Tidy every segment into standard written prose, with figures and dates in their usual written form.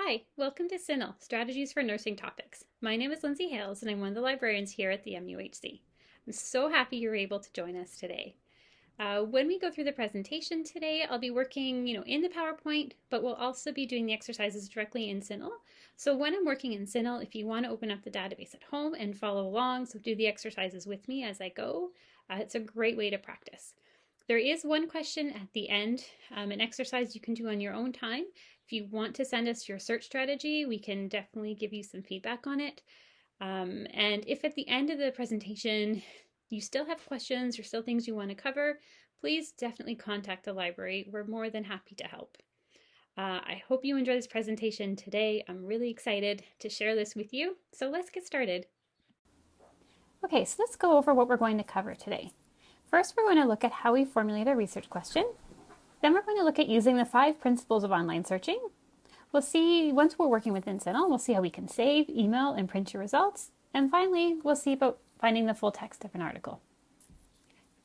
Hi, welcome to CINAHL, Strategies for Nursing Topics. My name is Lindsay Hales and I'm one of the librarians here at the MUHC. I'm so happy you're able to join us today. When we go through the presentation today, I'll be working, in the PowerPoint, but we'll also be doing the exercises directly in CINAHL. So when I'm working in CINAHL, if you want to open up the database at home and follow along, so do the exercises with me as I go, it's a great way to practice. There is one question at the end, an exercise you can do on your own time. If you want to send us your search strategy, we can definitely give you some feedback on it. And if at the end of the presentation you still have questions or still things you want to cover, please definitely contact the library. We're more than happy to help. I hope you enjoy this presentation today. I'm really excited to share this with you. So let's get started. Okay, so let's go over what we're going to cover today. First, we're going to look at how we formulate a research question. Then we're going to look at using the 5 principles of online searching. We'll see, once we're working within CINAHL, we'll see how we can save, email, and print your results. And finally, we'll see about finding the full text of an article.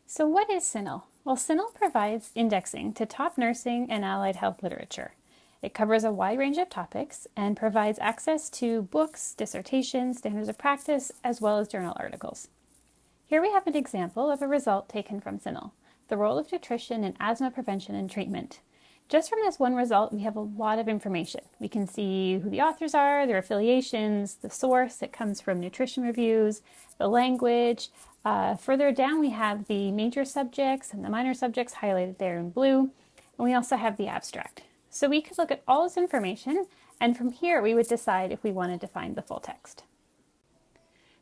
So what is CINAHL? Well, CINAHL provides indexing to top nursing and allied health literature. It covers a wide range of topics and provides access to books, dissertations, standards of practice, as well as journal articles. Here we have an example of a result taken from CINAHL, the role of nutrition in asthma prevention and treatment. Just from this one result, we have a lot of information. We can see who the authors are, their affiliations, the source. It comes from nutrition reviews, the language. Further down, we have the major subjects and the minor subjects highlighted there in blue. And we also have the abstract. So we could look at all this information, and from here, we would decide if we wanted to find the full text.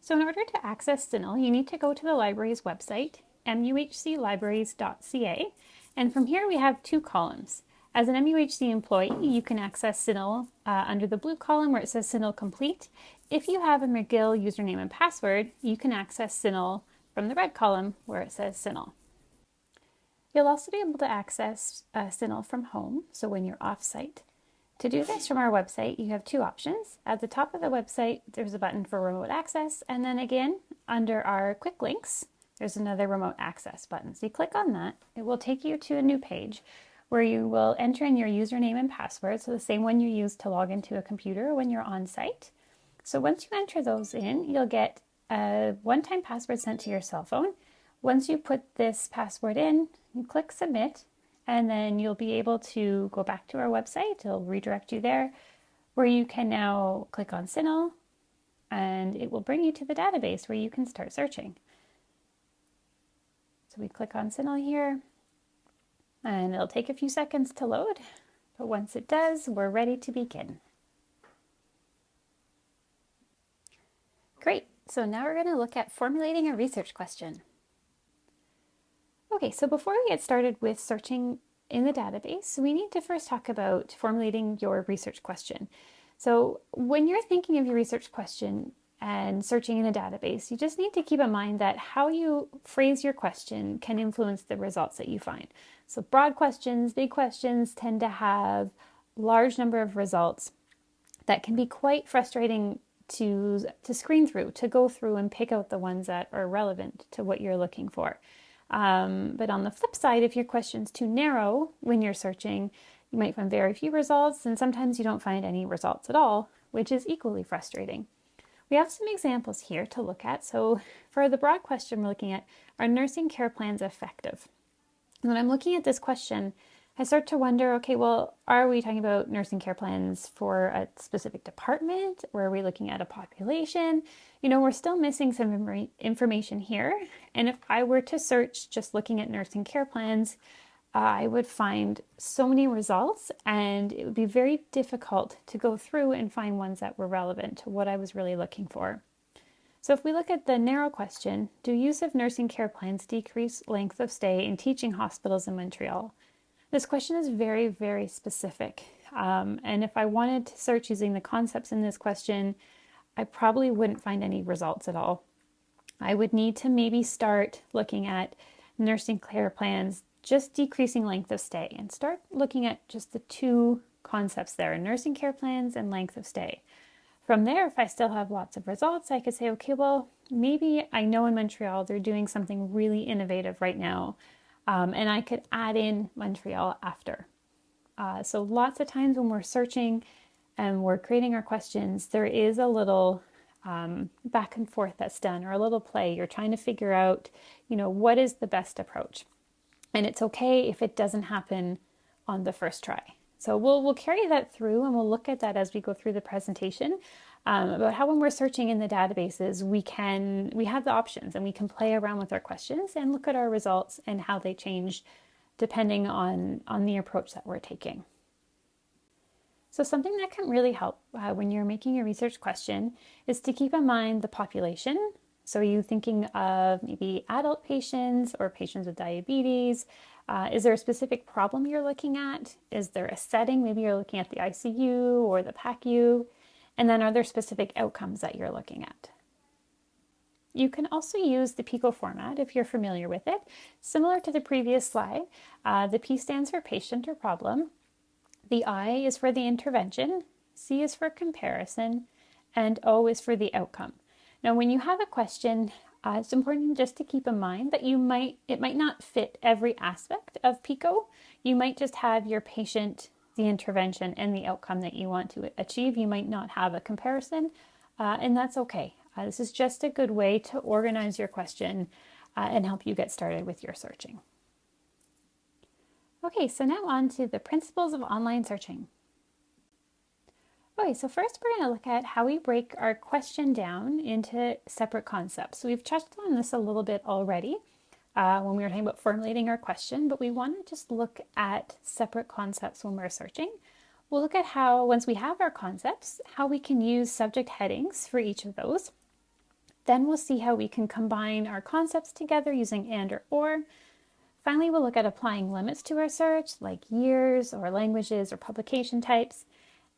So in order to access CINAHL, you need to go to the library's website, muhclibraries.ca, and from here we have 2 columns. As an MUHC employee, you can access CINAHL under the blue column where it says CINAHL Complete. If you have a McGill username and password, you can access CINAHL from the red column where it says CINAHL. You'll also be able to access CINAHL from home, so when you're off-site. To do this from our website, you have 2 options. At the top of the website, there's a button for remote access, and then again, under our quick links, there's another remote access button. So you click on that, it will take you to a new page where you will enter in your username and password, so the same one you use to log into a computer when you're on site. So once you enter those in, you'll get a one-time password sent to your cell phone. Once you put this password in, you click submit, and then you'll be able to go back to our website. It'll redirect you there, where you can now click on CINAHL, and it will bring you to the database where you can start searching. So we click on CINAHL here, and it'll take a few seconds to load, but once it does, we're ready to begin. Great, so now we're going to look at formulating a research question. Okay, so before we get started with searching in the database, we need to first talk about formulating your research question. So when you're thinking of your research question and searching in a database, you just need to keep in mind that how you phrase your question can influence the results that you find. So broad questions, big questions tend to have large number of results that can be quite frustrating to screen through, to go through and pick out the ones that are relevant to what you're looking for. But on the flip side, if your question's too narrow when you're searching, you might find very few results, and sometimes you don't find any results at all, which is equally frustrating. We have some examples here to look at. So for the broad question we're looking at, are nursing care plans effective? And when I'm looking at this question, I start to wonder, okay, well, are we talking about nursing care plans for a specific department, or are we looking at a population? We're still missing some information here. And if I were to search just looking at nursing care plans, I would find so many results, and it would be very difficult to go through and find ones that were relevant to what I was really looking for. So if we look at the narrow question, do use of nursing care plans decrease length of stay in teaching hospitals in Montreal? This question is very, very specific. And if I wanted to search using the concepts in this question, I probably wouldn't find any results at all. I would need to maybe start looking at nursing care plans, just decreasing length of stay, and start looking at just the 2 concepts there, nursing care plans and length of stay. From there, if I still have lots of results, I could say, okay, well, maybe I know in Montreal they're doing something really innovative right now. And I could add in Montreal after. So lots of times when we're searching and we're creating our questions, there is a little back and forth that's done, or a little play. You're trying to figure out, what is the best approach. And it's okay if it doesn't happen on the first try. So we'll carry that through, and we'll look at that as we go through the presentation, about how when we're searching in the databases, we have the options and we can play around with our questions and look at our results and how they change depending on the approach that we're taking. So something that can really help when you're making a research question is to keep in mind the population. So are you thinking of maybe adult patients or patients with diabetes? Is there a specific problem you're looking at? Is there a setting? Maybe you're looking at the ICU or the PACU. And then are there specific outcomes that you're looking at? You can also use the PICO format if you're familiar with it. Similar to the previous slide, the P stands for patient or problem. The I is for the intervention, C is for comparison, and O is for the outcome. Now, when you have a question, it's important just to keep in mind that it might not fit every aspect of PICO. You might just have your patient, the intervention, and the outcome that you want to achieve. You might not have a comparison, and that's okay. This is just a good way to organize your question and help you get started with your searching. Okay, so now on to the principles of online searching. Okay, so first we're going to look at how we break our question down into separate concepts. So we've touched on this a little bit already when we were talking about formulating our question, but we want to just look at separate concepts when we're searching. We'll look at how, once we have our concepts, how we can use subject headings for each of those. Then we'll see how we can combine our concepts together using and or. Finally, we'll look at applying limits to our search, like years or languages or publication types,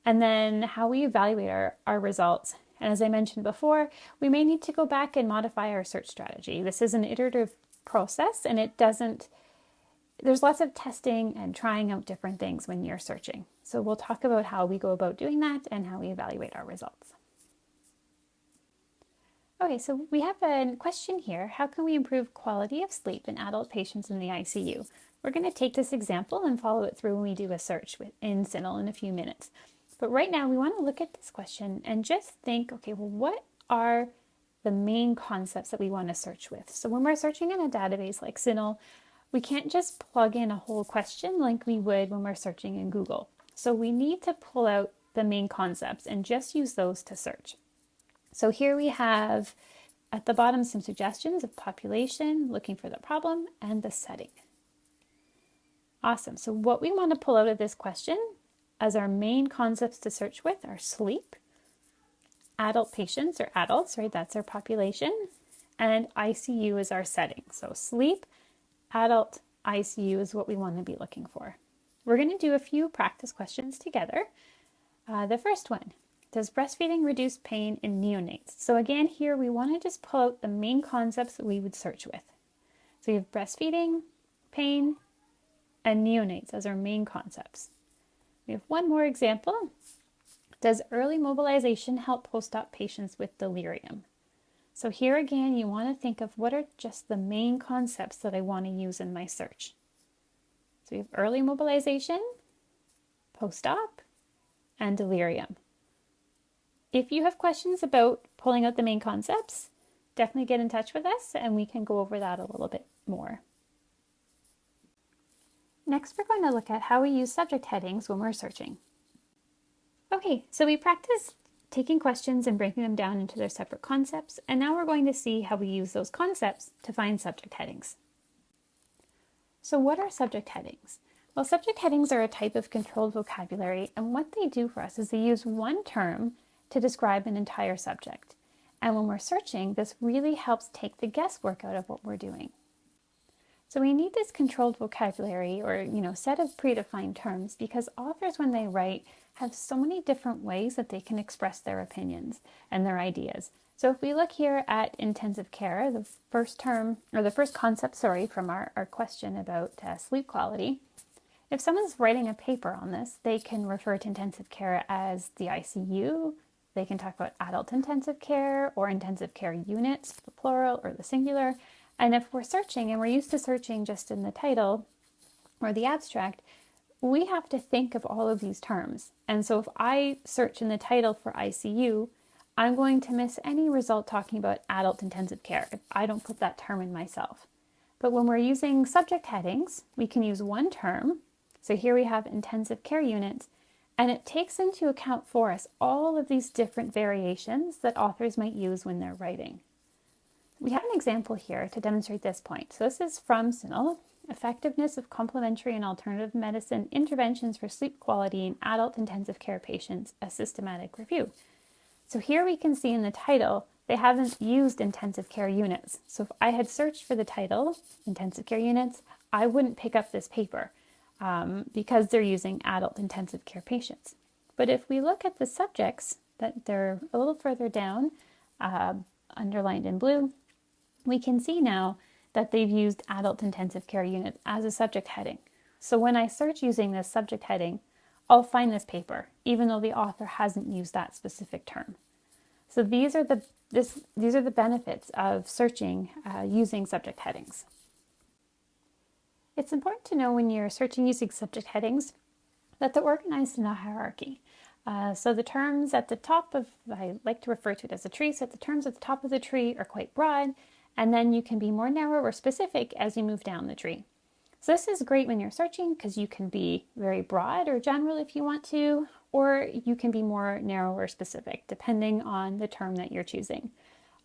and then how we evaluate our results. And as I mentioned before, we may need to go back and modify our search strategy. This is an iterative process, and there's lots of testing and trying out different things when you're searching. So we'll talk about how we go about doing that and how we evaluate our results. Okay, so we have a question here. How can we improve quality of sleep in adult patients in the ICU? We're going to take this example and follow it through when we do a search in CINAHL in a few minutes. But right now we want to look at this question and just think, okay, well, what are the main concepts that we want to search with? So when we're searching in a database like CINAHL, we can't just plug in a whole question like we would when we're searching in Google. So we need to pull out the main concepts and just use those to search. So here we have at the bottom some suggestions of population, looking for the problem, and the setting. Awesome. So what we want to pull out of this question as our main concepts to search with are sleep, adult patients or adults, right? That's our population, and ICU is our setting. So sleep, adult, ICU is what we want to be looking for. We're going to do a few practice questions together. The first one. Does breastfeeding reduce pain in neonates? So again, here we want to just pull out the main concepts that we would search with. So you have breastfeeding, pain, and neonates as our main concepts. We have one more example. Does early mobilization help post-op patients with delirium? So here again, you want to think of what are just the main concepts that I want to use in my search. So we have early mobilization, post-op, and delirium. If you have questions about pulling out the main concepts, definitely get in touch with us and we can go over that a little bit more. Next, we're going to look at how we use subject headings when we're searching. Okay, so we practiced taking questions and breaking them down into their separate concepts, and now we're going to see how we use those concepts to find subject headings. So what are subject headings? Well, subject headings are a type of controlled vocabulary, and what they do for us is they use one term to describe an entire subject. And when we're searching, this really helps take the guesswork out of what we're doing. So we need this controlled vocabulary or, set of predefined terms because authors, when they write, have so many different ways that they can express their opinions and their ideas. So if we look here at intensive care, the first concept, from our question about sleep quality, if someone's writing a paper on this, they can refer to intensive care as the ICU. They can talk about adult intensive care or intensive care units, the plural or the singular. And if we're searching and we're used to searching just in the title or the abstract, we have to think of all of these terms. And so if I search in the title for ICU, I'm going to miss any result talking about adult intensive care if I don't put that term in myself. But when we're using subject headings, we can use one term. So here we have intensive care units, and it takes into account for us all of these different variations that authors might use when they're writing. We have an example here to demonstrate this point. So this is from CINAHL, Effectiveness of Complementary and Alternative Medicine Interventions for Sleep Quality in Adult Intensive Care Patients, a Systematic Review. So here we can see in the title, they haven't used intensive care units. So if I had searched for the title, intensive care units, I wouldn't pick up this paper because they're using adult intensive care patients. But if we look at the subjects, that they're a little further down, underlined in blue, we can see now that they've used adult intensive care units as a subject heading. So when I search using this subject heading, I'll find this paper, even though the author hasn't used that specific term. So these are the benefits of searching using subject headings. It's important to know when you're searching using subject headings that they're organized in a hierarchy. So the terms at the top of, I like to refer to it as a tree, so the terms at the top of the tree are quite broad, and then you can be more narrow or specific as you move down the tree. So this is great when you're searching because you can be very broad or general if you want to, or you can be more narrow or specific depending on the term that you're choosing.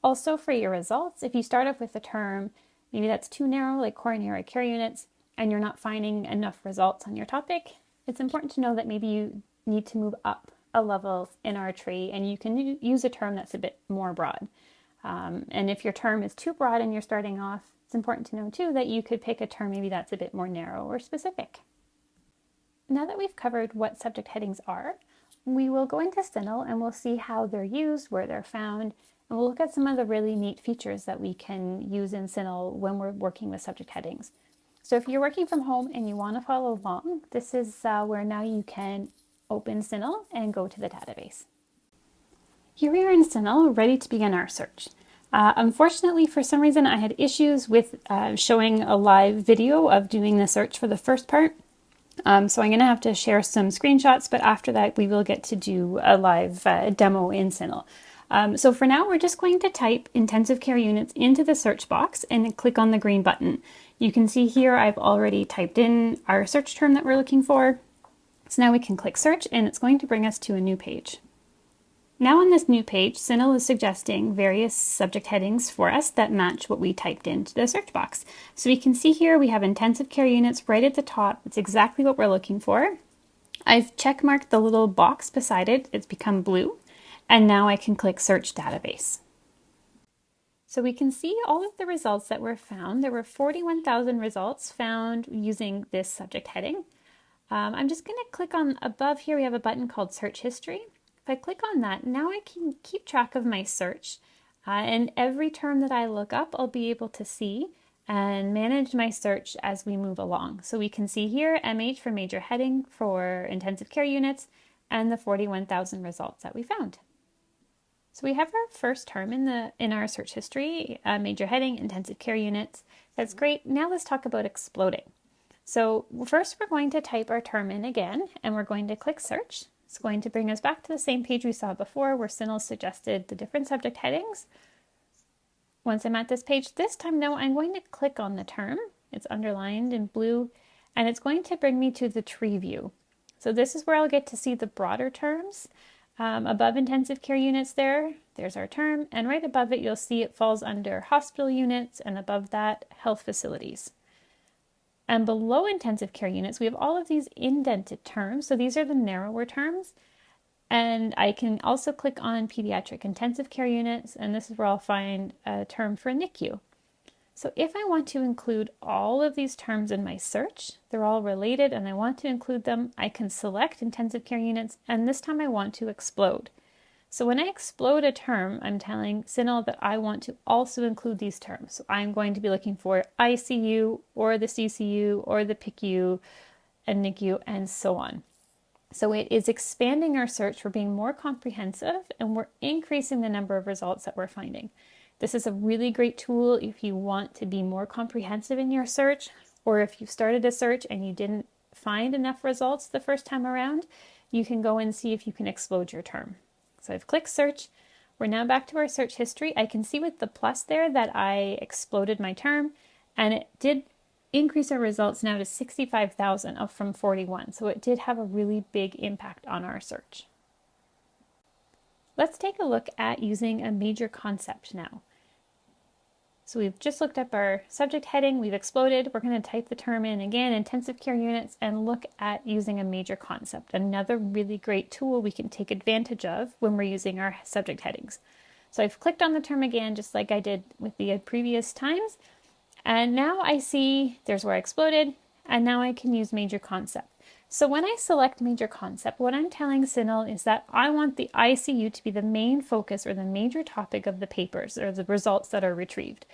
Also for your results, if you start off with a term, maybe that's too narrow like coronary care units, and you're not finding enough results on your topic, it's important to know that maybe you need to move up a level in our tree and you can use a term that's a bit more broad. And if your term is too broad and you're starting off, it's important to know too that you could pick a term maybe that's a bit more narrow or specific. Now that we've covered what subject headings are, we will go into CINAHL and we'll see how they're used, where they're found, and we'll look at some of the really neat features that we can use in CINAHL when we're working with subject headings. So if you're working from home and you want to follow along, this is where now you can open CINAHL and go to the database. Here we are in CINAHL, ready to begin our search. Unfortunately, for some reason, I had issues with showing a live video of doing the search for the first part. So I'm going to have to share some screenshots, but after that, we will get to do a live demo in CINAHL. So for now, we're just going to type intensive care units into the search box and then click on the green button. You can see here I've already typed in our search term that we're looking for. So now we can click search and it's going to bring us to a new page. Now on this new page, CINAHL is suggesting various subject headings for us that match what we typed into the search box. So we can see here we have intensive care units right at the top. It's exactly what we're looking for. I've checkmarked the little box beside it. It's become blue. And now I can click search database. So we can see all of the results that were found. There were 41,000 results found using this subject heading. I'm just going to click on above here. We have a button called search history. If I click on that, now I can keep track of my search, and every term that I look up, I'll be able to see and manage my search as we move along. So we can see here MH for major heading for intensive care units and the 41,000 results that we found. So we have our first term in our search history, major heading, intensive care units. That's great. Now let's talk about exploding. So first we're going to type our term in again, and we're going to click search. It's going to bring us back to the same page we saw before where CINAHL suggested the different subject headings. Once I'm at this page, this time though, I'm going to click on the term. It's underlined in blue, and it's going to bring me to the tree view. So this is where I'll get to see the broader terms. Above intensive care units there's our term, and right above it you'll see it falls under hospital units, and above that, health facilities. And below intensive care units, we have all of these indented terms. So these are the narrower terms. And I can also click on pediatric intensive care units, and this is where I'll find a term for NICU. So if I want to include all of these terms in my search, they're all related and I want to include them, I can select intensive care units, and this time I want to explode. So when I explode a term, I'm telling CINAHL that I want to also include these terms. So I'm going to be looking for ICU or the CCU or the PICU and NICU and so on. So it is expanding our search. We're being more comprehensive and we're increasing the number of results that we're finding. This is a really great tool if you want to be more comprehensive in your search, or if you started a search and you didn't find enough results the first time around, you can go and see if you can explode your term. So I've clicked search. We're now back to our search history. I can see with the plus there that I exploded my term, and it did increase our results now to 65,000 up from 41. So it did have a really big impact on our search. Let's take a look at using a major concept now. So we've just looked up our subject heading, we've exploded. We're going to type the term in again, intensive care units, and look at using a major concept. Another really great tool we can take advantage of when we're using our subject headings. So I've clicked on the term again, just like I did with the previous times. And now I see there's where I exploded, and now I can use major concept. So when I select major concept, what I'm telling CINAHL is that I want the ICU to be the main focus or the major topic of the papers or the results that are retrieved.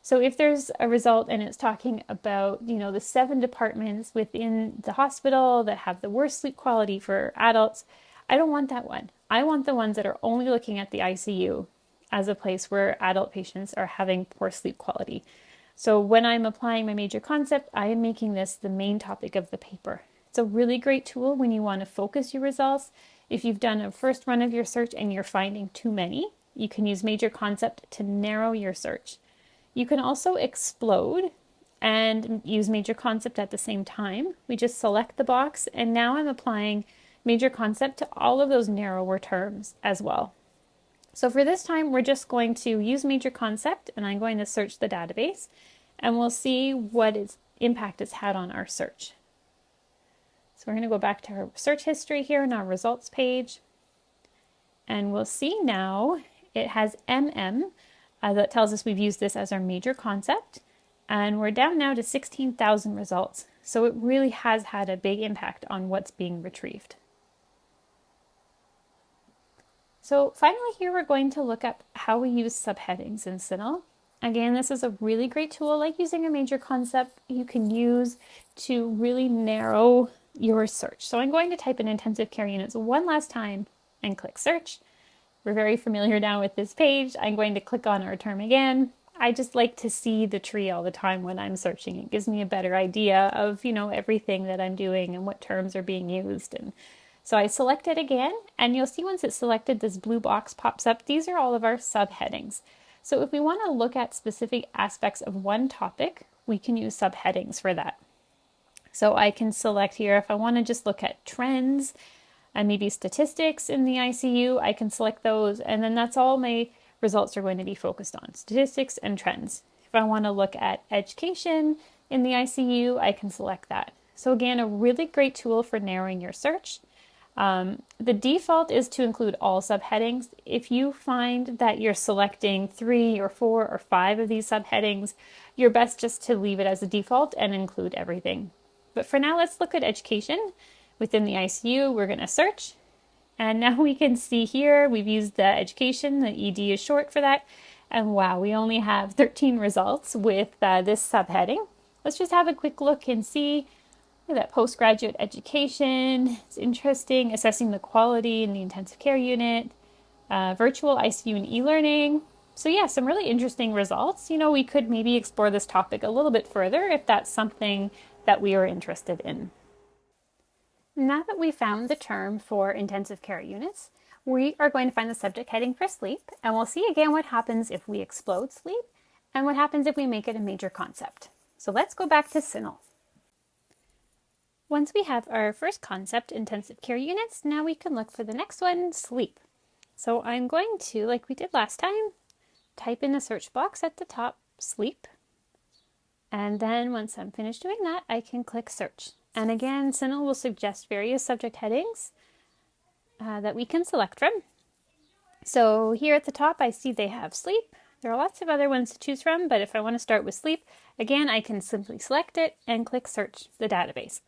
So if there's a result and it's talking about, the 7 departments within the hospital that have the worst sleep quality for adults, I don't want that one. I want the ones that are only looking at the ICU as a place where adult patients are having poor sleep quality. So when I'm applying my major concept, I am making this the main topic of the paper. It's a really great tool when you want to focus your results. If you've done a first run of your search and you're finding too many, you can use major concept to narrow your search. You can also explode and use major concept at the same time. We just select the box, and now I'm applying major concept to all of those narrower terms as well. So for this time, we're just going to use major concept, and I'm going to search the database, and we'll see what its impact it's had on our search. So we're going to go back to our search history here in our results page, and we'll see now it has that tells us we've used this as our major concept, and we're down now to 16,000 results. So it really has had a big impact on what's being retrieved. So finally here we're going to look at how we use subheadings in CINAHL. Again, this is a really great tool, like using a major concept you can use to really narrow your search. So I'm going to type in intensive care units one last time and click search. We're very familiar now with this page. I'm going to click on our term again. I just like to see the tree all the time when I'm searching. It gives me a better idea of, everything that I'm doing and what terms are being used. And so I select it again, and you'll see once it's selected, this blue box pops up. These are all of our subheadings. So if we want to look at specific aspects of one topic, we can use subheadings for that. So I can select here if I want to just look at trends and maybe statistics in the ICU, I can select those, and then that's all my results are going to be focused on, statistics and trends. If I want to look at education in the ICU, I can select that. So again, a really great tool for narrowing your search. The default is to include all subheadings. If you find that you're selecting 3 or 4 or 5 of these subheadings, you're best just to leave it as a default and include everything. But for now, let's look at education. Within the ICU, we're going to search. And now we can see here, we've used the education, the ED is short for that. And wow, we only have 13 results with this subheading. Let's just have a quick look and see. Look at that postgraduate education. It's interesting, assessing the quality in the intensive care unit, virtual ICU and e-learning. So yeah, some really interesting results. We could maybe explore this topic a little bit further if that's something that we are interested in. Now that we found the term for intensive care units, we are going to find the subject heading for sleep, and we'll see again what happens if we explode sleep and what happens if we make it a major concept. So let's go back to CINAHL. Once we have our first concept, intensive care units, now we can look for the next one, sleep. So I'm going to, like we did last time, type in the search box at the top, sleep. And then once I'm finished doing that, I can click search. And again, CINAHL will suggest various subject headings that we can select from. So here at the top, I see they have sleep. There are lots of other ones to choose from, but if I want to start with sleep, again, I can simply select it and click search the database.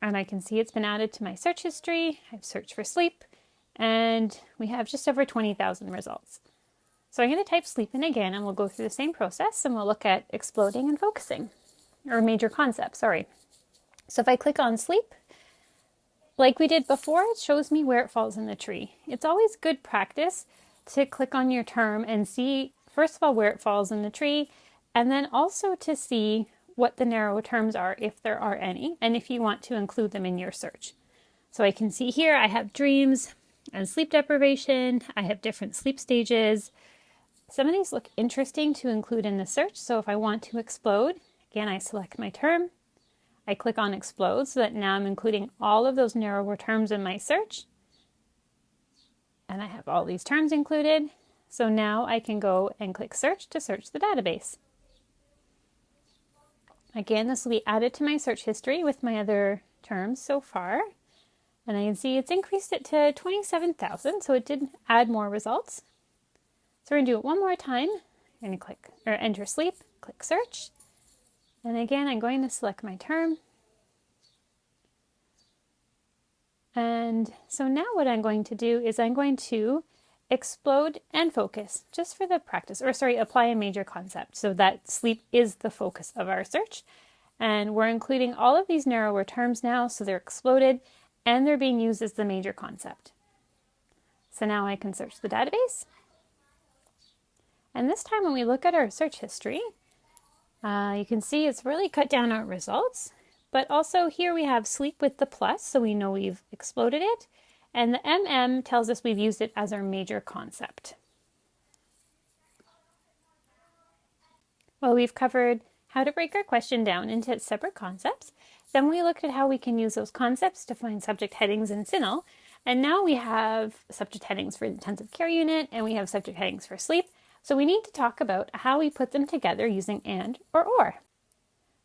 And I can see it's been added to my search history. I've searched for sleep, and we have just over 20,000 results. So I'm going to type sleep in again, and we'll go through the same process, and we'll look at exploding and focusing, or major concept, sorry. So if I click on sleep, like we did before, it shows me where it falls in the tree. It's always good practice to click on your term and see, first of all, where it falls in the tree, and then also to see what the narrow terms are, if there are any, and if you want to include them in your search. So I can see here I have dreams and sleep deprivation. I have different sleep stages. Some of these look interesting to include in the search. So if I want to explode, again, I select my term. I click on explode so that now I'm including all of those narrower terms in my search. And I have all these terms included. So now I can go and click search to search the database. Again, this will be added to my search history with my other terms so far. And I can see it's increased it to 27,000, so it did add more results. So we're going to do it one more time. I'm going to click or enter sleep, click search. And again, I'm going to select my term. And so now what I'm going to do is I'm going to explode and focus just for the practice, or sorry, apply a major concept so that sleep is the focus of our search. And we're including all of these narrower terms now, so they're exploded and they're being used as the major concept. So now I can search the database. And this time when we look at our search history, you can see it's really cut down our results. But also here we have sleep with the plus, so we know we've exploded it. And the MM tells us we've used it as our major concept. Well, we've covered how to break our question down into its separate concepts. Then we looked at how we can use those concepts to find subject headings in CINAHL. And now we have subject headings for the intensive care unit, and we have subject headings for sleep. So we need to talk about how we put them together using and or.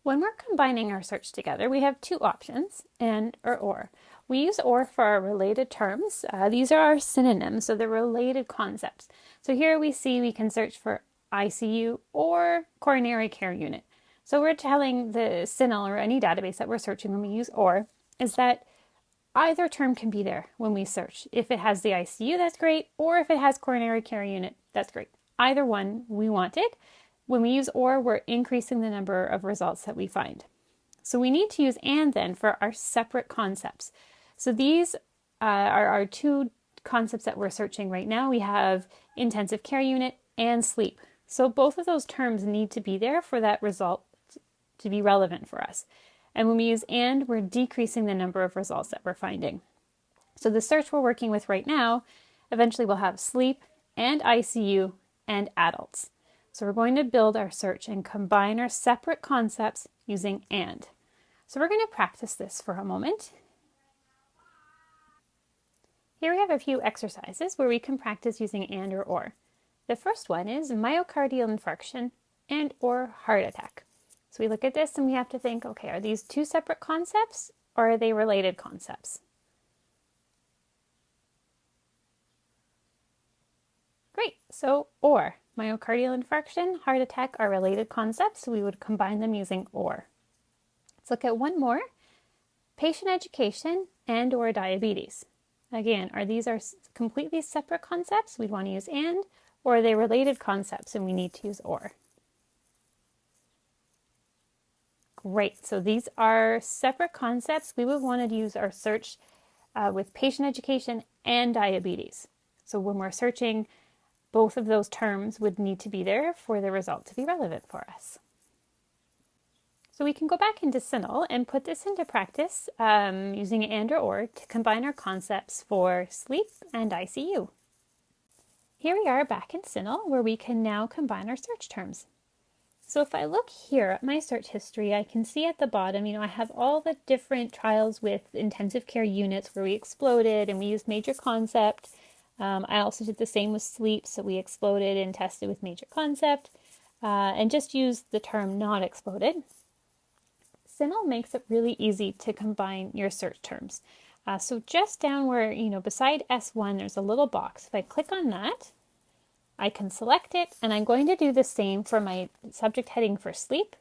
When we're combining our search together, we have two options, and or. We use or for our related terms. These are our synonyms, so they're related concepts. So here we see we can search for ICU or coronary care unit. So we're telling the CINAHL or any database that we're searching when we use or is that either term can be there when we search. If it has the ICU, that's great, or if it has coronary care unit, that's great. Either one, we want it. When we use or, we're increasing the number of results that we find. So we need to use and then for our separate concepts. So these are our two concepts that we're searching right now. We have intensive care unit and sleep. So both of those terms need to be there for that result to be relevant for us. And when we use and, we're decreasing the number of results that we're finding. So the search we're working with right now, eventually we'll have sleep and ICU and adults. So we're going to build our search and combine our separate concepts using and. So we're going to practice this for a moment. Here we have a few exercises where we can practice using and or. The first one is myocardial infarction and or heart attack. So we look at this and we have to think, okay, are these two separate concepts or are they related concepts? Great, so or. Myocardial infarction, heart attack are related concepts, so we would combine them using or. Let's look at one more. Patient education and or diabetes. Again, are these completely separate concepts? We'd want to use and, or are they related concepts and we need to use or? Great, so these are separate concepts. We would want to use our search with patient education and diabetes. So when we're searching, both of those terms would need to be there for the result to be relevant for us. So we can go back into CINAHL and put this into practice using and or to combine our concepts for sleep and ICU. Here we are back in CINAHL where we can now combine our search terms. So if I look here at my search history, I can see at the bottom, I have all the different trials with intensive care units where we exploded and we used major concept. I also did the same with sleep, so we exploded and tested with major concept and just used the term not exploded. CINAHL makes it really easy to combine your search terms. So just down where, beside S1, there's a little box. If I click on that, I can select it, and I'm going to do the same for my subject heading for sleep.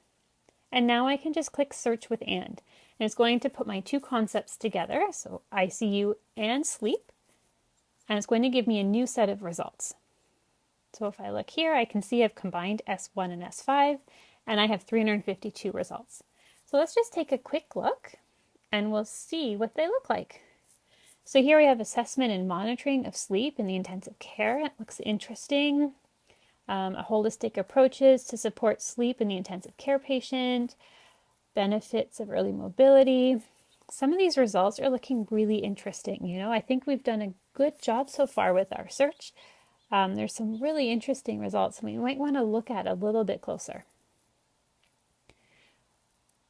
And now I can just click search with and it's going to put my two concepts together, so ICU and sleep. And it's going to give me a new set of results. So if I look here, I can see I've combined S1 and S5, and I have 352 results. So let's just take a quick look, and we'll see what they look like. So here we have assessment and monitoring of sleep in the intensive care. It looks interesting. A holistic approaches to support sleep in the intensive care patient. benefits of early mobility. Some of these results are looking really interesting. You know, I think we've done a good job so far with our search. There's some really interesting results we might want to look at a little bit closer.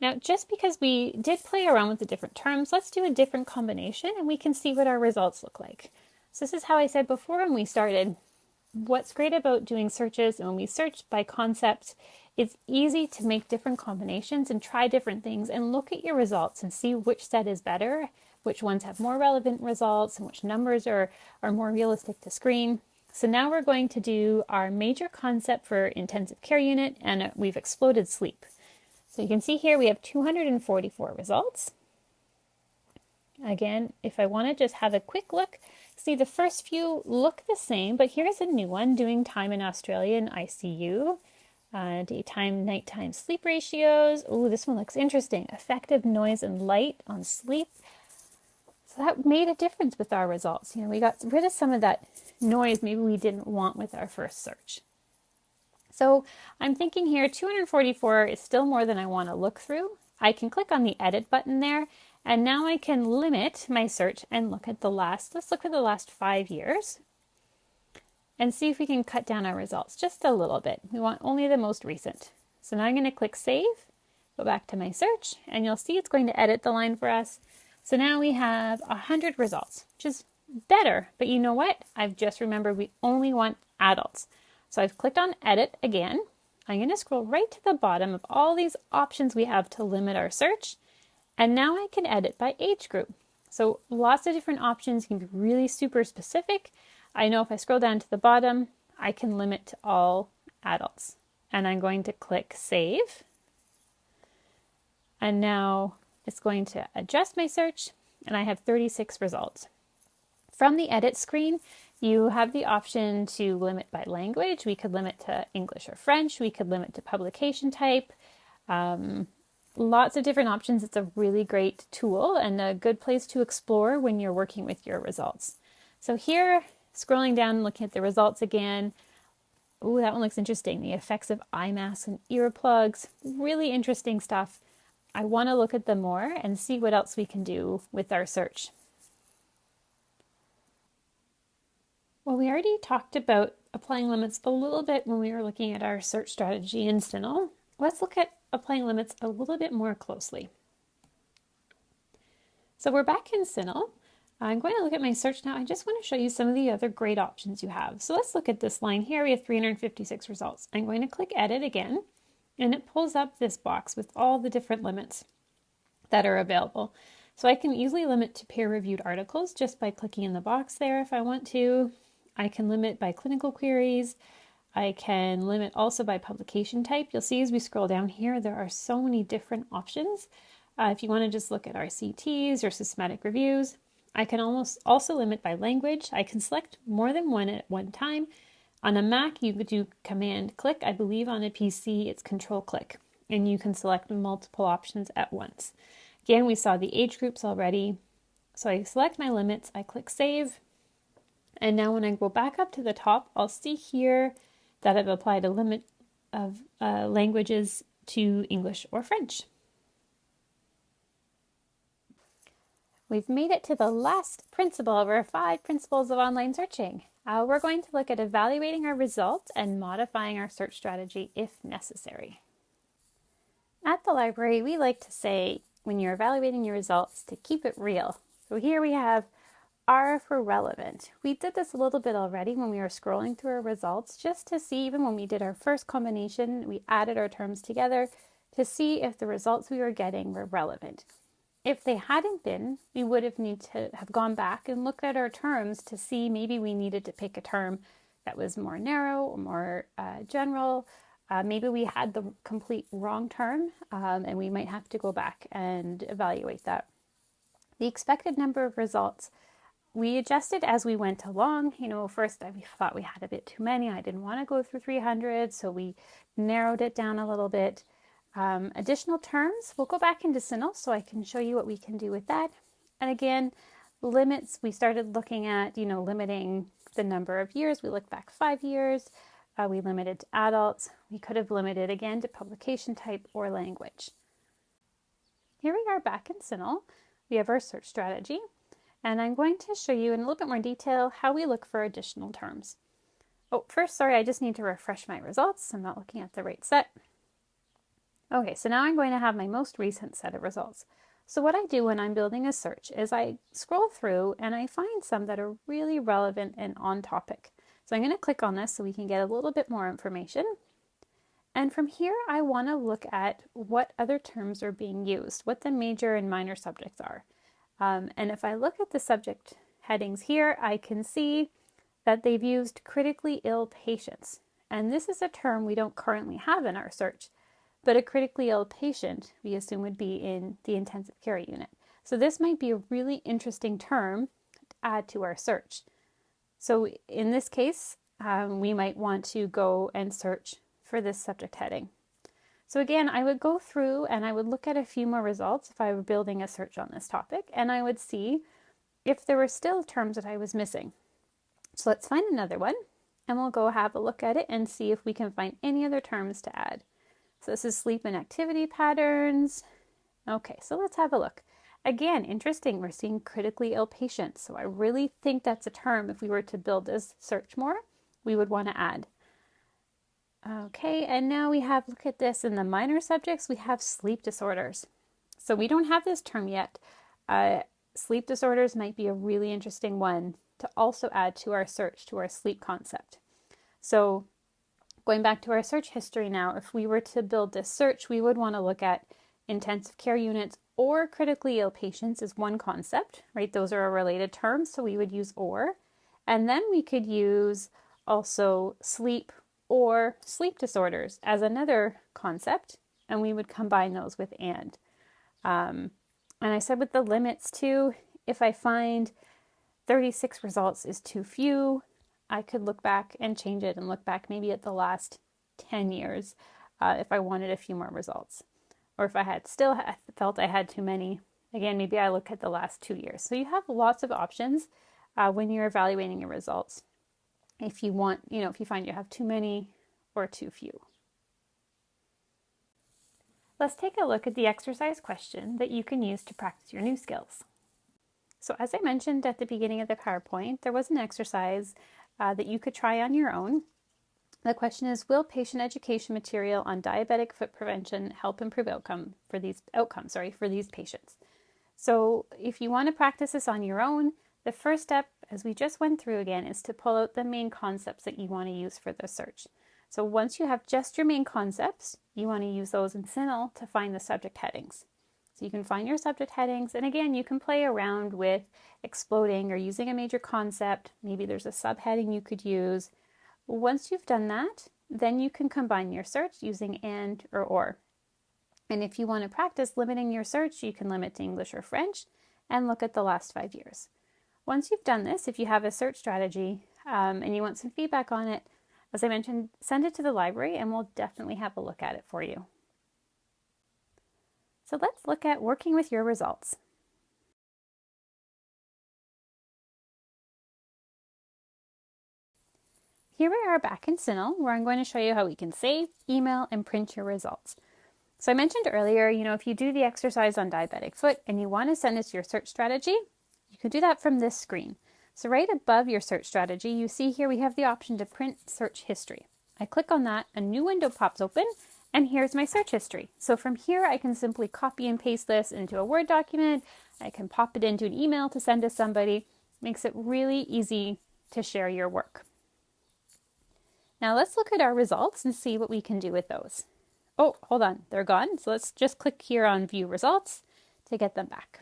Now, just because we did play around with the different terms, let's do a different combination and we can see what our results look like. So this is how I said before when we started. What's great about doing searches and when we search by concept, it's easy to make different combinations and try different things and look at your results and see which set is better, which ones have more relevant results, and which numbers are more realistic to screen. So now we're going to do our major concept for intensive care unit, and we've exploded sleep. So you can see here we have 244 results. Again, if I want to just have a quick look, see the first few look the same, but here's a new one doing time in Australia in ICU. Daytime, nighttime sleep ratios. Oh, this one looks interesting. Effective noise and light on sleep. So that made a difference with our results. You know, we got rid of some of that noise maybe we didn't want with our first search. So I'm thinking here 244 is still more than I want to look through. I can click on the edit button there, and now I can limit my search and look at let's look at the last 5 years and see if we can cut down our results just a little bit. We want only the most recent. So now I'm going to click save, go back to my search, and you'll see it's going to edit the line for us. So now we have 100 results, which is better, but you know what? I've just remembered we only want adults. So I've clicked on edit again. I'm going to scroll right to the bottom of all these options we have to limit our search. And now I can edit by age group. So lots of different options. You can be really super specific. I know if I scroll down to the bottom, I can limit to all adults. And I'm going to click save. And now it's going to adjust my search, and I have 36 results. From the edit screen, you have the option to limit by language. We could limit to English or French. We could limit to publication type. Lots of different options. It's a really great tool and a good place to explore when you're working with your results. So here, scrolling down and looking at the results again. Ooh, that one looks interesting. The effects of eye masks and earplugs. Really interesting stuff. I want to look at them more and see what else we can do with our search. Well, we already talked about applying limits a little bit when we were looking at our search strategy in CINAHL. Let's look at applying limits a little bit more closely. So we're back in CINAHL. I'm going to look at my search now. I just want to show you some of the other great options you have. So let's look at this line here. We have 356 results. I'm going to click edit again, and it pulls up this box with all the different limits that are available. So I can easily limit to peer-reviewed articles just by clicking in the box there if I want to. I can limit by clinical queries. I can limit also by publication type. You'll see as we scroll down here, there are so many different options. If you want to just look at RCTs or systematic reviews, I can also limit by language. I can select more than one at one time. On a Mac, you could do command click. I believe on a PC, it's control click, and you can select multiple options at once. Again, we saw the age groups already. So I select my limits, I click save. And now when I go back up to the top, I'll see here that I've applied a limit of languages to English or French. We've made it to the last principle of our 5 principles of online searching. We're going to look at evaluating our results and modifying our search strategy if necessary. At the library, we like to say when you're evaluating your results to keep it real. So here we have R for relevant. We did this a little bit already when we were scrolling through our results just to see, even when we did our first combination, we added our terms together to see if the results we were getting were relevant. If they hadn't been, we would have need to have gone back and looked at our terms to see maybe we needed to pick a term that was more narrow or more general. Maybe we had the complete wrong term and we might have to go back and evaluate that. The expected number of results we adjusted as we went along. You know, first I thought we had a bit too many. I didn't want to go through 300, so we narrowed it down a little bit. Additional terms, we'll go back into CINAHL so I can show you what we can do with that. And again, limits, we started looking at, limiting the number of years. We looked back 5 years. We limited to adults. We could have limited again to publication type or language. Here we are back in CINAHL. We have our search strategy, and I'm going to show you in a little bit more detail how we look for additional terms. Oh, first, sorry, I just need to refresh my results. I'm not looking at the right set. Okay, so now I'm going to have my most recent set of results. So what I do when I'm building a search is I scroll through and I find some that are really relevant and on topic. So I'm going to click on this so we can get a little bit more information. And from here, I want to look at what other terms are being used, what the major and minor subjects are. And if I look at the subject headings here, I can see that they've used critically ill patients. And this is a term we don't currently have in our search, but a critically ill patient we assume would be in the intensive care unit. So this might be a really interesting term to add to our search. So in this case, we might want to go and search for this subject heading. So again, I would go through and I would look at a few more results if I were building a search on this topic, and I would see if there were still terms that I was missing. So let's find another one and we'll go have a look at it and see if we can find any other terms to add. So this is sleep and activity patterns. Okay, so let's have a look. Again, interesting, we're seeing critically ill patients. So I really think that's a term, if we were to build this search more, we would want to add. Okay, and now we have, look at this, in the minor subjects, we have sleep disorders. So we don't have this term yet. Sleep disorders might be a really interesting one to also add to our search, to our sleep concept. So going back to our search history now, if we were to build this search, we would want to look at intensive care units or critically ill patients is one concept, right? Those are a related terms, so we would use or. And then we could use also sleep or sleep disorders as another concept, and we would combine those with and. And I said with the limits too, if I find 36 results is too few, I could look back and change it and look back maybe at the last 10 years if I wanted a few more results. Or if I had still felt I had too many, again, maybe I look at the last 2 years. So you have lots of options when you're evaluating your results. If you want, if you find you have too many or too few. Let's take a look at the exercise question that you can use to practice your new skills. So as I mentioned at the beginning of the PowerPoint, there was an exercise that you could try on your own. The question is, will patient education material on diabetic foot prevention help improve outcomes for these patients? So if you want to practice this on your own, the first step, as we just went through again, is to pull out the main concepts that you want to use for the search. So once you have just your main concepts, you want to use those in CINAHL to find the subject headings. So you can find your subject headings, and again, you can play around with exploding or using a major concept. Maybe there's a subheading you could use. Once you've done that, then you can combine your search using and or. And if you want to practice limiting your search, you can limit to English or French and look at the last 5 years. Once you've done this, if you have a search strategy and you want some feedback on it, as I mentioned, send it to the library and we'll definitely have a look at it for you. So let's look at working with your results. Here we are back in CINAHL, where I'm going to show you how we can save, email, and print your results. So I mentioned earlier, if you do the exercise on diabetic foot and you want to send us your search strategy, you can do that from this screen. So right above your search strategy, you see here we have the option to print search history. I click on that, a new window pops open, and here's my search history. So from here, I can simply copy and paste this into a Word document. I can pop it into an email to send to somebody. Makes it really easy to share your work. Now let's look at our results and see what we can do with those. Oh, hold on, they're gone. So let's just click here on View Results to get them back.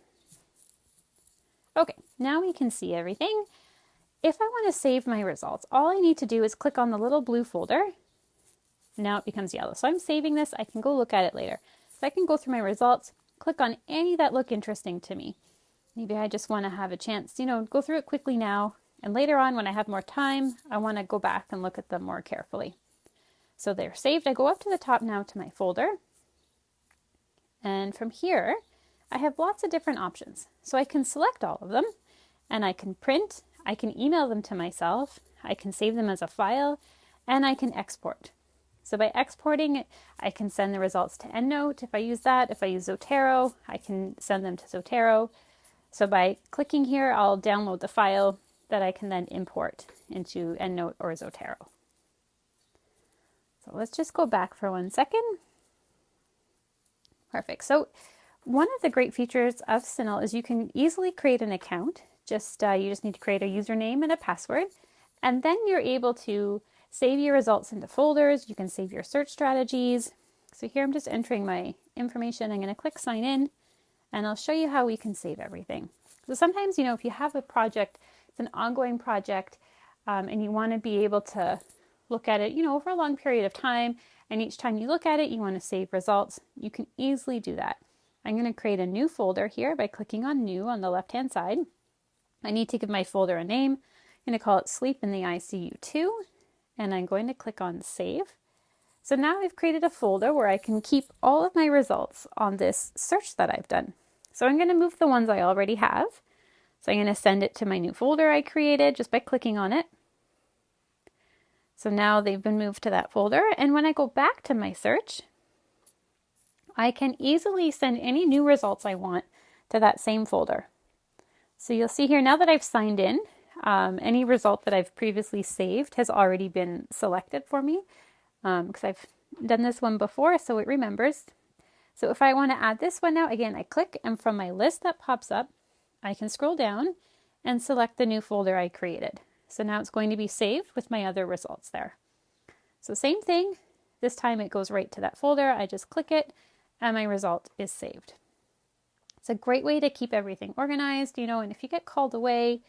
Okay, now we can see everything. If I want to save my results, all I need to do is click on the little blue folder. Now it becomes yellow. So I'm saving this. I can go look at it later. So I can go through my results, click on any that look interesting to me. Maybe I just want to have a chance, go through it quickly now. And later on, when I have more time, I want to go back and look at them more carefully. So they're saved. I go up to the top now to my folder. And from here, I have lots of different options. So I can select all of them and I can print, I can email them to myself, I can save them as a file, and I can export. So by exporting it, I can send the results to EndNote if I use that. If I use Zotero, I can send them to Zotero. So by clicking here, I'll download the file that I can then import into EndNote or Zotero. So let's just go back for 1 second. Perfect. So one of the great features of CINAHL is you can easily create an account. You just need to create a username and a password, and then you're able to save your results into folders. You can save your search strategies. So here I'm just entering my information. I'm going to click sign in, and I'll show you how we can save everything. So sometimes, if you have a project, it's an ongoing project, and you want to be able to look at it, over a long period of time, and each time you look at it, you want to save results, you can easily do that. I'm going to create a new folder here by clicking on New on the left-hand side. I need to give my folder a name. I'm going to call it Sleep in the ICU 2, and I'm going to click on Save. So now I've created a folder where I can keep all of my results on this search that I've done. So I'm going to move the ones I already have. So I'm going to send it to my new folder I created just by clicking on it. So now they've been moved to that folder, and when I go back to my search, I can easily send any new results I want to that same folder. So you'll see here now that I've signed in, any result that I've previously saved has already been selected for me because I've done this one before, so it remembers. So if I want to add this one now, again, I click, and from my list that pops up, I can scroll down and select the new folder I created. So now it's going to be saved with my other results there. So same thing, this time it goes right to that folder. I just click it and my result is saved. It's a great way to keep everything organized, and if you get called away,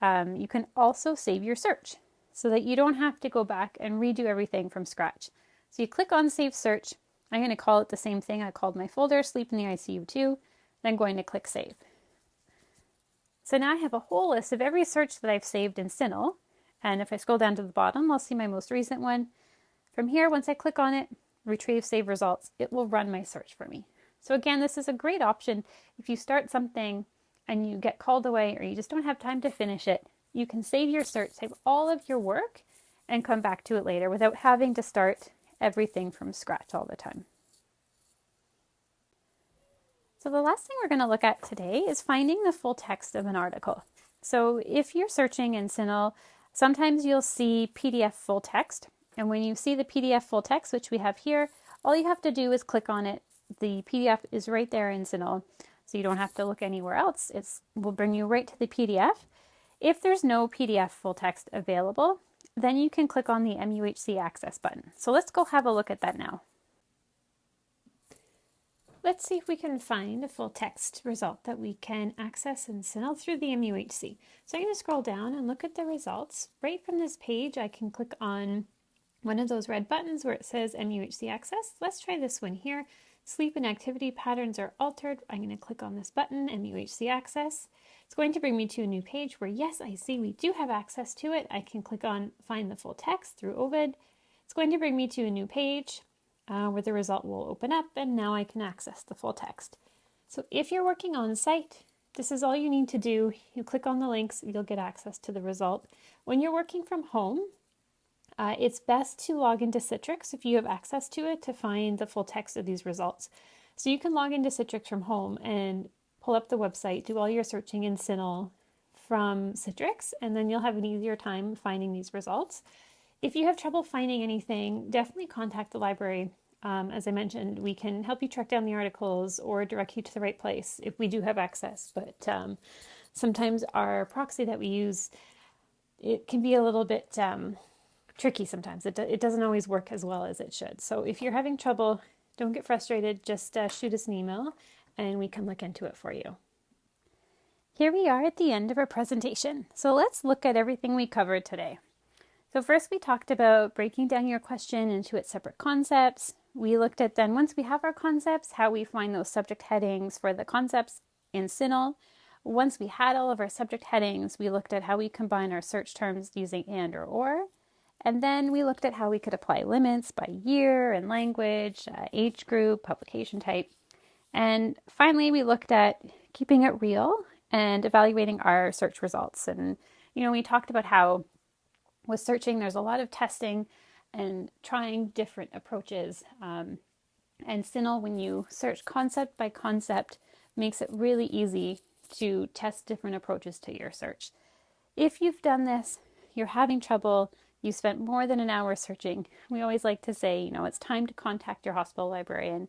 you can also save your search so that you don't have to go back and redo everything from scratch. So you click on Save Search. I'm going to call it the same thing I called my folder, Sleep in the ICU 2, then going to click Save. So now I have a whole list of every search that I've saved in CINAHL, and if I scroll down to the bottom, I'll see my most recent one. From here, once I click on it, Retrieve Save Results, it will run my search for me. So again, this is a great option if you start something and you get called away or you just don't have time to finish it. You can save your search, save all of your work, and come back to it later without having to start everything from scratch all the time. So the last thing we're going to look at today is finding the full text of an article. So if you're searching in CINAHL, sometimes you'll see PDF full text. And when you see the PDF full text, which we have here, all you have to do is click on it. The PDF is right there in CINAHL, so you don't have to look anywhere else. It will bring you right to the PDF. If there's no PDF full text available, then you can click on the MUHC Access button. So let's go have a look at that now. Let's see if we can find a full text result that we can access in CINAHL through the MUHC. So I'm going to scroll down and look at the results. Right from this page, I can click on one of those red buttons where it says MUHC Access. Let's try this one here. Sleep and activity patterns are altered. I'm going to click on this button, MUHC Access. It's going to bring me to a new page where, yes, I see we do have access to it. I can click on Find the Full Text through Ovid. It's going to bring me to a new page where the result will open up, and now I can access the full text. So if you're working on site, this is all you need to do. You click on the links, you'll get access to the result. When you're working from home, it's best to log into Citrix if you have access to it to find the full text of these results. So you can log into Citrix from home and pull up the website, do all your searching in CINAHL from Citrix, and then you'll have an easier time finding these results. If you have trouble finding anything, definitely contact the library. As I mentioned, we can help you track down the articles or direct you to the right place if we do have access. But sometimes our proxy that we use, it can be a little bit tricky sometimes. It doesn't always work as well as it should. So if you're having trouble, don't get frustrated. Just shoot us an email and we can look into it for you. Here we are at the end of our presentation. So let's look at everything we covered today. So first we talked about breaking down your question into its separate concepts. We looked at then, once we have our concepts, how we find those subject headings for the concepts in CINAHL. Once we had all of our subject headings, we looked at how we combine our search terms using and or. And then we looked at how we could apply limits by year and language, age group, publication type. And finally, we looked at keeping it real and evaluating our search results. And, we talked about how with searching, there's a lot of testing and trying different approaches. And CINAHL, when you search concept by concept, makes it really easy to test different approaches to your search. If you've done this, you're having trouble, you spent more than an hour searching, we always like to say, it's time to contact your hospital librarian.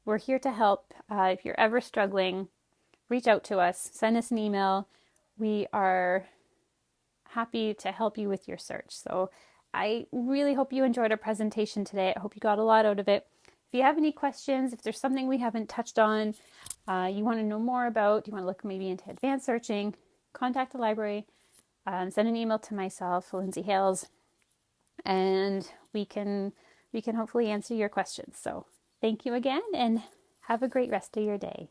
We're here to help. If you're ever struggling, reach out to us, send us an email. We are happy to help you with your search. So I really hope you enjoyed our presentation today. I hope you got a lot out of it. If you have any questions, if there's something we haven't touched on, you want to know more about, you want to look maybe into advanced searching, contact the library, send an email to myself, Lindsay Hales, and we can hopefully answer your questions. So thank you again, and have a great rest of your day.